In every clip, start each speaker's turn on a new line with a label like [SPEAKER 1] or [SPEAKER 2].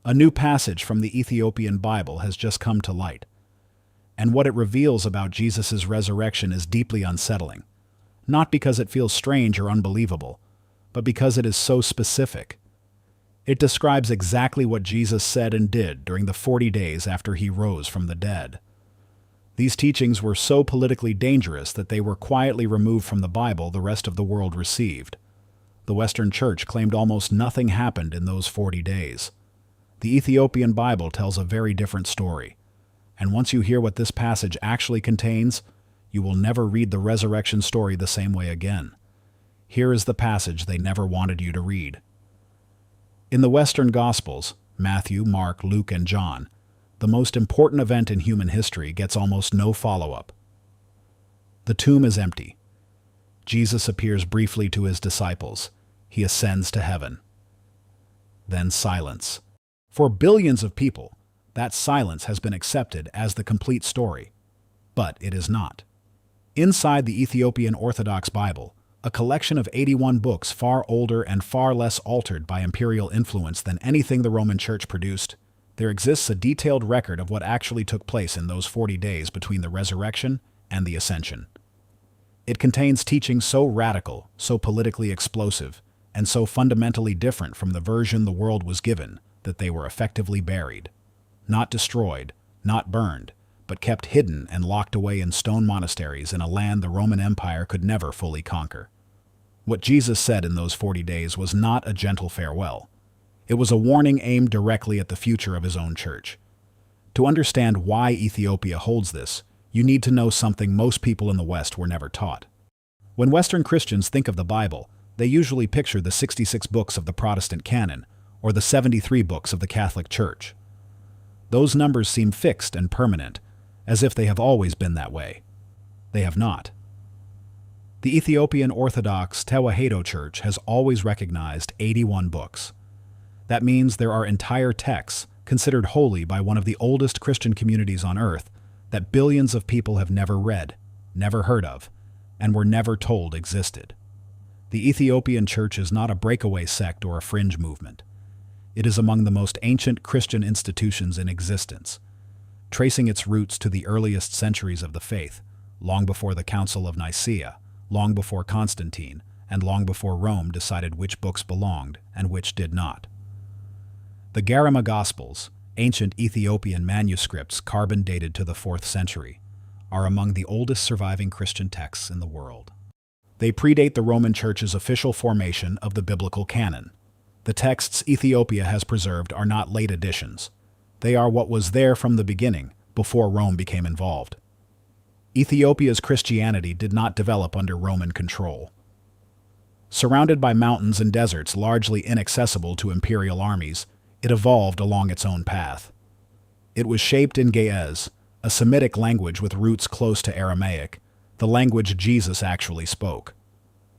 [SPEAKER 1] A new passage from the Ethiopian Bible has just come to light, and what it reveals about Jesus' resurrection is deeply unsettling, not because it feels strange or unbelievable, but because it is so specific. It describes exactly what Jesus said and did during the 40 days after he rose from the dead. These teachings were so politically dangerous that they were quietly removed from the Bible the rest of the world received. The Western Church claimed almost nothing happened in those 40 days. The Ethiopian Bible tells a very different story, and once you hear what this passage actually contains, you will never read the resurrection story the same way again. Here is the passage they never wanted you to read. In the Western Gospels, Matthew, Mark, Luke, and John, the most important event in human history gets almost no follow-up. The tomb is empty. Jesus appears briefly to his disciples. He ascends to heaven. Then silence. For billions of people, that silence has been accepted as the complete story. But it is not. Inside the Ethiopian Orthodox Bible, a collection of 81 books far older and far less altered by imperial influence than anything the Roman Church produced, there exists a detailed record of what actually took place in those 40 days between the resurrection and the ascension. It contains teachings so radical, so politically explosive, and so fundamentally different from the version the world was given that they were effectively buried. Not destroyed, not burned, but kept hidden and locked away in stone monasteries in a land the Roman Empire could never fully conquer. What Jesus said in those 40 days was not a gentle farewell. It was a warning aimed directly at the future of his own church. To understand why Ethiopia holds this, you need to know something most people in the West were never taught. When Western Christians think of the Bible, they usually picture the 66 books of the Protestant canon, or the 73 books of the Catholic Church. Those numbers seem fixed and permanent, as if they have always been that way. They have not. The Ethiopian Orthodox Tewahedo Church has always recognized 81 books. That means there are entire texts, considered holy by one of the oldest Christian communities on earth, that billions of people have never read, never heard of, and were never told existed. The Ethiopian Church is not a breakaway sect or a fringe movement. It is among the most ancient Christian institutions in existence, tracing its roots to the earliest centuries of the faith, long before the Council of Nicaea, long before Constantine, and long before Rome decided which books belonged and which did not. The Garima Gospels, ancient Ethiopian manuscripts carbon dated to the 4th century, are among the oldest surviving Christian texts in the world. They predate the Roman Church's official formation of the biblical canon. The texts Ethiopia has preserved are not late additions. They are what was there from the beginning, before Rome became involved. Ethiopia's Christianity did not develop under Roman control. Surrounded by mountains and deserts largely inaccessible to imperial armies, it evolved along its own path. It was shaped in Ge'ez, a Semitic language with roots close to Aramaic, the language Jesus actually spoke.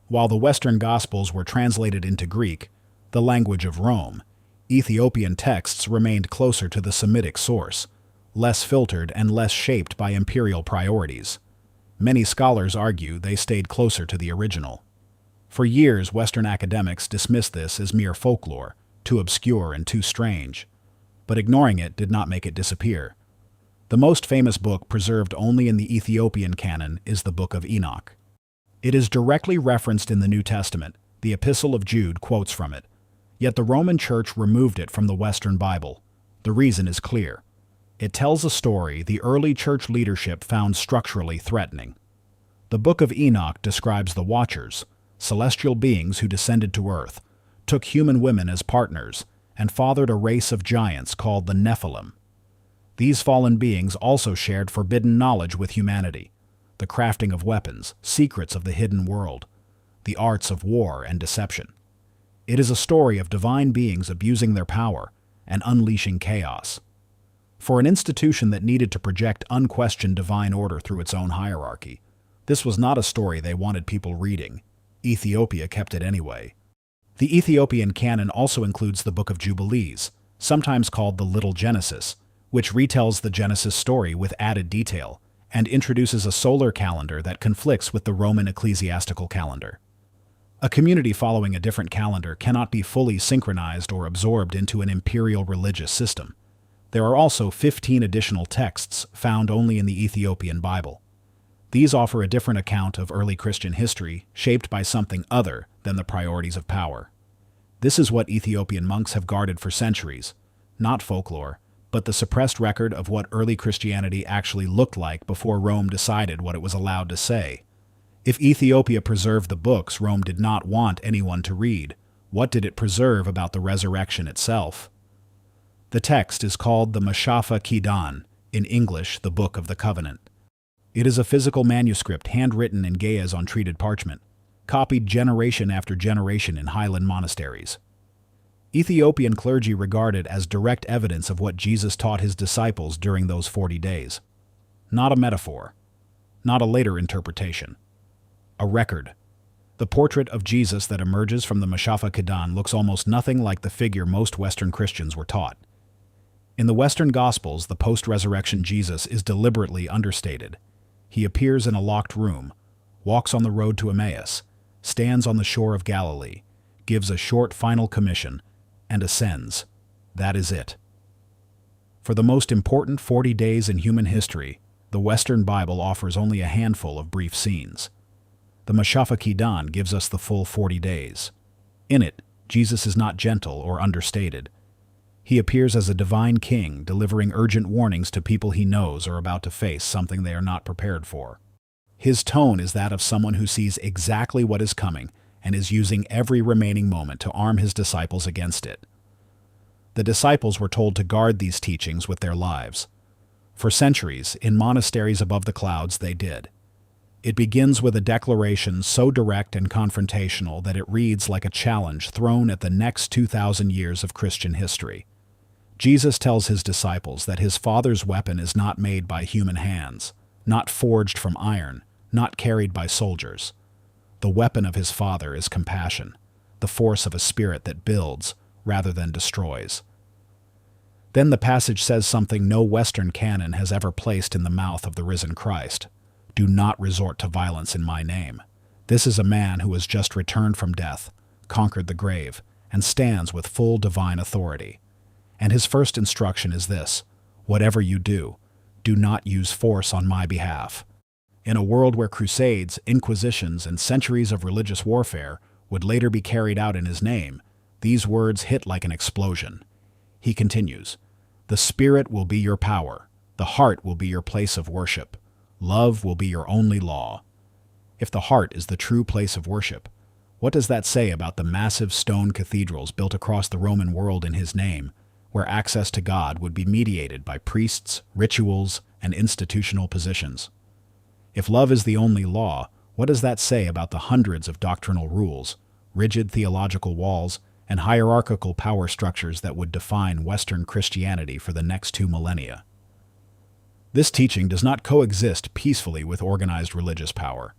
[SPEAKER 1] While the Western Gospels were translated into Greek, the language of Rome, Ethiopian texts remained closer to the Semitic source, less filtered and less shaped by imperial priorities. Many scholars argue they stayed closer to the original. For years, Western academics dismissed this as mere folklore, too obscure and too strange. But ignoring it did not make it disappear. The most famous book preserved only in the Ethiopian canon is the Book of Enoch. It is directly referenced in the New Testament. The Epistle of Jude quotes from it. Yet the Roman Church removed it from the Western Bible. The reason is clear. It tells a story the early church leadership found structurally threatening. The Book of Enoch describes the Watchers, celestial beings who descended to earth, took human women as partners, and fathered a race of giants called the Nephilim. These fallen beings also shared forbidden knowledge with humanity, the crafting of weapons, secrets of the hidden world, the arts of war and deception. It is a story of divine beings abusing their power and unleashing chaos. For an institution that needed to project unquestioned divine order through its own hierarchy, this was not a story they wanted people reading. Ethiopia kept it anyway. The Ethiopian canon also includes the Book of Jubilees, sometimes called the Little Genesis, which retells the Genesis story with added detail and introduces a solar calendar that conflicts with the Roman ecclesiastical calendar. A community following a different calendar cannot be fully synchronized or absorbed into an imperial religious system. There are also 15 additional texts found only in the Ethiopian Bible. These offer a different account of early Christian history, shaped by something other than the priorities of power. This is what Ethiopian monks have guarded for centuries, not folklore, but the suppressed record of what early Christianity actually looked like before Rome decided what it was allowed to say. If Ethiopia preserved the books Rome did not want anyone to read, what did it preserve about the resurrection itself? The text is called the Mashafa Kidan, in English, the Book of the Covenant. It is a physical manuscript handwritten in Ge'ez on treated parchment, copied generation after generation in highland monasteries. Ethiopian clergy regard it as direct evidence of what Jesus taught his disciples during those 40 days. Not a metaphor, not a later interpretation. A record. The portrait of Jesus that emerges from the Mashafa Kidan looks almost nothing like the figure most Western Christians were taught. In the Western Gospels, the post-resurrection Jesus is deliberately understated. He appears in a locked room, walks on the road to Emmaus, stands on the shore of Galilee, gives a short final commission, and ascends. That is it. For the most important 40 days in human history, the Western Bible offers only a handful of brief scenes. The Mashafa Kidan gives us the full 40 days. In it, Jesus is not gentle or understated. He appears as a divine king, delivering urgent warnings to people he knows are about to face something they are not prepared for. His tone is that of someone who sees exactly what is coming and is using every remaining moment to arm his disciples against it. The disciples were told to guard these teachings with their lives. For centuries, in monasteries above the clouds, they did. It begins with a declaration so direct and confrontational that it reads like a challenge thrown at the next 2,000 years of Christian history. Jesus tells his disciples that his Father's weapon is not made by human hands, not forged from iron, not carried by soldiers. The weapon of his Father is compassion, the force of a spirit that builds rather than destroys. Then the passage says something no Western canon has ever placed in the mouth of the risen Christ. Do not resort to violence in my name. This is a man who has just returned from death, conquered the grave, and stands with full divine authority. And his first instruction is this: whatever you do not use force on my behalf. In a world where crusades, inquisitions, and centuries of religious warfare would later be carried out in his name, these words hit like an explosion. He continues, "The Spirit will be your power, the heart will be your place of worship, love will be your only law." If the heart is the true place of worship, what does that say about the massive stone cathedrals built across the Roman world in his name, where access to God would be mediated by priests, rituals, and institutional positions? If love is the only law, what does that say about the hundreds of doctrinal rules, rigid theological walls, and hierarchical power structures that would define Western Christianity for the next 2 millennia? This teaching does not coexist peacefully with organized religious power.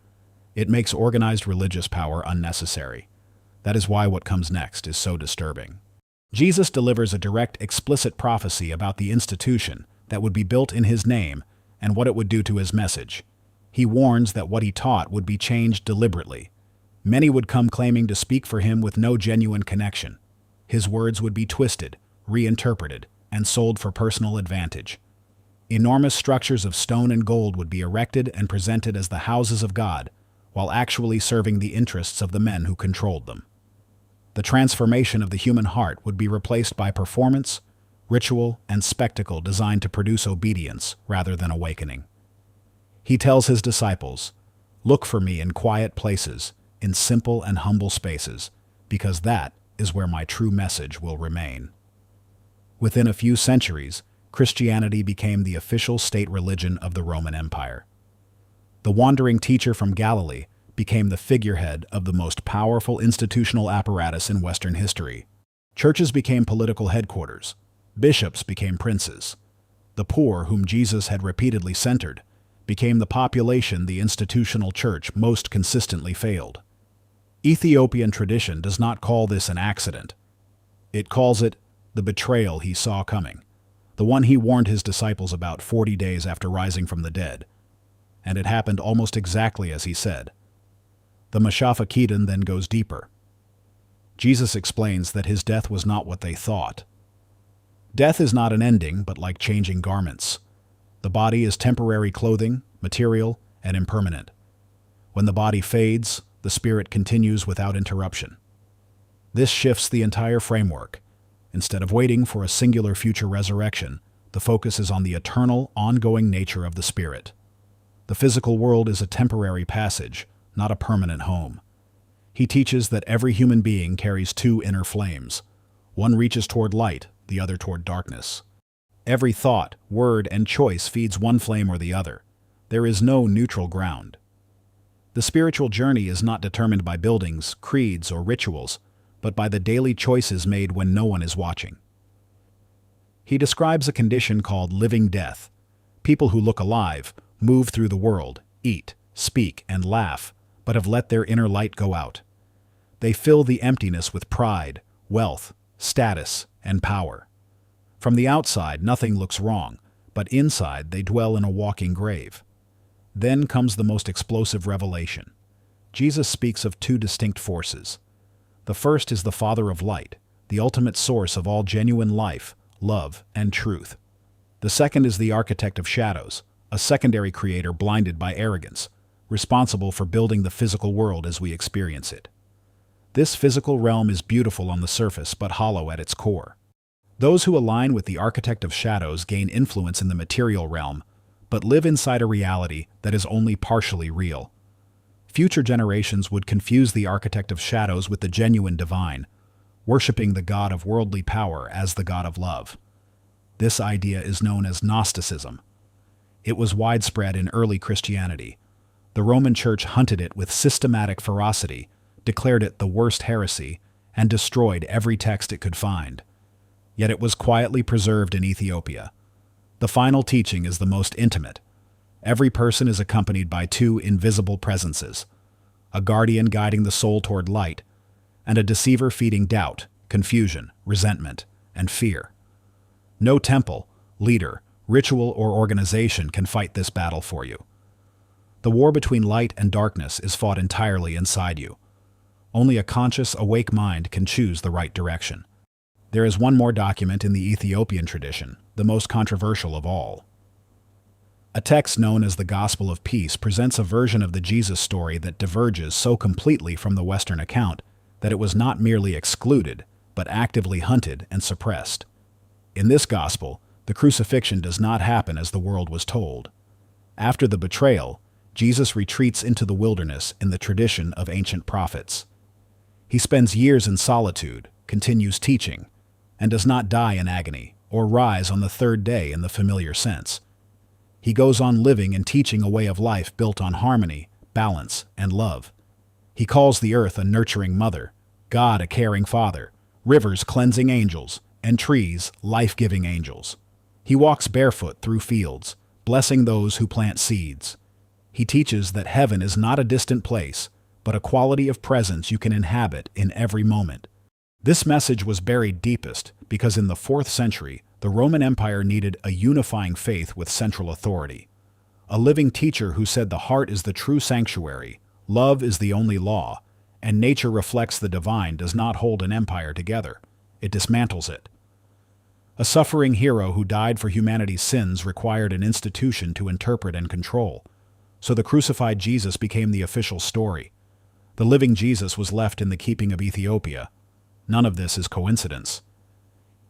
[SPEAKER 1] It makes organized religious power unnecessary. That is why what comes next is so disturbing. Jesus delivers a direct, explicit prophecy about the institution that would be built in his name and what it would do to his message. He warns that what he taught would be changed deliberately. Many would come claiming to speak for him with no genuine connection. His words would be twisted, reinterpreted, and sold for personal advantage. Enormous structures of stone and gold would be erected and presented as the houses of God, while actually serving the interests of the men who controlled them. The transformation of the human heart would be replaced by performance, ritual, and spectacle designed to produce obedience rather than awakening. He tells his disciples, "Look for me in quiet places, in simple and humble spaces, because that is where my true message will remain." Within a few centuries, Christianity became the official state religion of the Roman Empire. The wandering teacher from Galilee became the figurehead of the most powerful institutional apparatus in Western history. Churches became political headquarters. Bishops became princes. The poor, whom Jesus had repeatedly centered, became the population the institutional church most consistently failed. Ethiopian tradition does not call this an accident. It calls it the betrayal he saw coming, the one he warned his disciples about 40 days after rising from the dead. And it happened almost exactly as he said. The Mashafa Kedan then goes deeper. Jesus explains that his death was not what they thought. Death is not an ending, but like changing garments. The body is temporary clothing, material, and impermanent. When the body fades, the spirit continues without interruption. This shifts the entire framework. Instead of waiting for a singular future resurrection, the focus is on the eternal, ongoing nature of the spirit. The physical world is a temporary passage, not a permanent home. He teaches that every human being carries two inner flames. One reaches toward light, the other toward darkness. Every thought, word, and choice feeds one flame or the other. There is no neutral ground. The spiritual journey is not determined by buildings, creeds, or rituals, but by the daily choices made when no one is watching. He describes a condition called living death. People who look alive, move through the world, eat, speak, and laugh, but have let their inner light go out. They fill the emptiness with pride, wealth, status, and power. From the outside, nothing looks wrong, but inside they dwell in a walking grave. Then comes the most explosive revelation. Jesus speaks of two distinct forces. The first is the Father of light, the ultimate source of all genuine life, love, and truth. The second is the architect of shadows, a secondary creator blinded by arrogance, responsible for building the physical world as we experience it. This physical realm is beautiful on the surface but hollow at its core. Those who align with the architect of shadows gain influence in the material realm, but live inside a reality that is only partially real. Future generations would confuse the architect of shadows with the genuine divine, worshiping the god of worldly power as the god of love. This idea is known as Gnosticism. It was widespread in early Christianity. The Roman Church hunted it with systematic ferocity, declared it the worst heresy, and destroyed every text it could find. Yet it was quietly preserved in Ethiopia. The final teaching is the most intimate. Every person is accompanied by two invisible presences, a guardian guiding the soul toward light, and a deceiver feeding doubt, confusion, resentment, and fear. No temple, leader, ritual, or organization can fight this battle for you. The war between light and darkness is fought entirely inside you. Only a conscious, awake mind can choose the right direction. There is one more document in the Ethiopian tradition, the most controversial of all. A text known as the Gospel of Peace presents a version of the Jesus story that diverges so completely from the Western account that it was not merely excluded, but actively hunted and suppressed. In this gospel, the crucifixion does not happen as the world was told. After the betrayal, Jesus retreats into the wilderness in the tradition of ancient prophets. He spends years in solitude, continues teaching, and does not die in agony or rise on the third day in the familiar sense. He goes on living and teaching a way of life built on harmony, balance, and love. He calls the earth a nurturing mother, God a caring father, rivers cleansing angels, and trees life-giving angels. He walks barefoot through fields, blessing those who plant seeds. He teaches that heaven is not a distant place, but a quality of presence you can inhabit in every moment. This message was buried deepest because in the 4th century, the Roman Empire needed a unifying faith with central authority. A living teacher who said the heart is the true sanctuary, love is the only law, and nature reflects the divine does not hold an empire together. It dismantles it. A suffering hero who died for humanity's sins required an institution to interpret and control. So the crucified Jesus became the official story. The living Jesus was left in the keeping of Ethiopia. None of this is coincidence.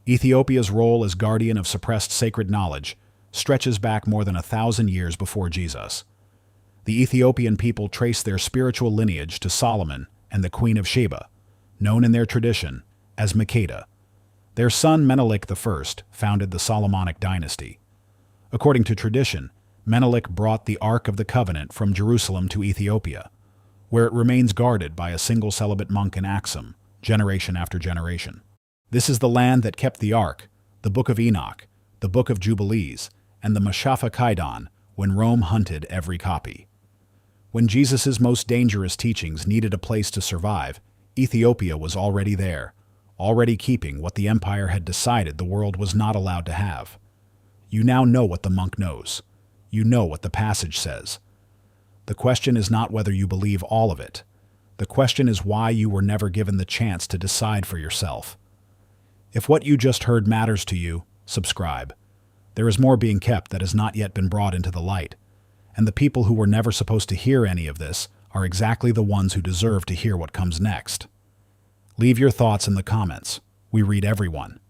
[SPEAKER 1] Ethiopia's role as guardian of suppressed sacred knowledge stretches back more than 1,000 years before Jesus. The Ethiopian people trace their spiritual lineage to Solomon and the Queen of Sheba, known in their tradition as Makeda. Their son Menelik I founded the Solomonic dynasty. According to tradition, Menelik brought the Ark of the Covenant from Jerusalem to Ethiopia, where it remains guarded by a single celibate monk in Axum, generation after generation. This is the land that kept the Ark, the Book of Enoch, the Book of Jubilees, and the Mashafa Kaidan when Rome hunted every copy. When Jesus' most dangerous teachings needed a place to survive, Ethiopia was already there, already keeping what the empire had decided the world was not allowed to have. You now know what the monk knows. You know what the passage says. The question is not whether you believe all of it. The question is why you were never given the chance to decide for yourself. If what you just heard matters to you, subscribe. There is more being kept that has not yet been brought into the light, and the people who were never supposed to hear any of this are exactly the ones who deserve to hear what comes next. Leave your thoughts in the comments. We read everyone.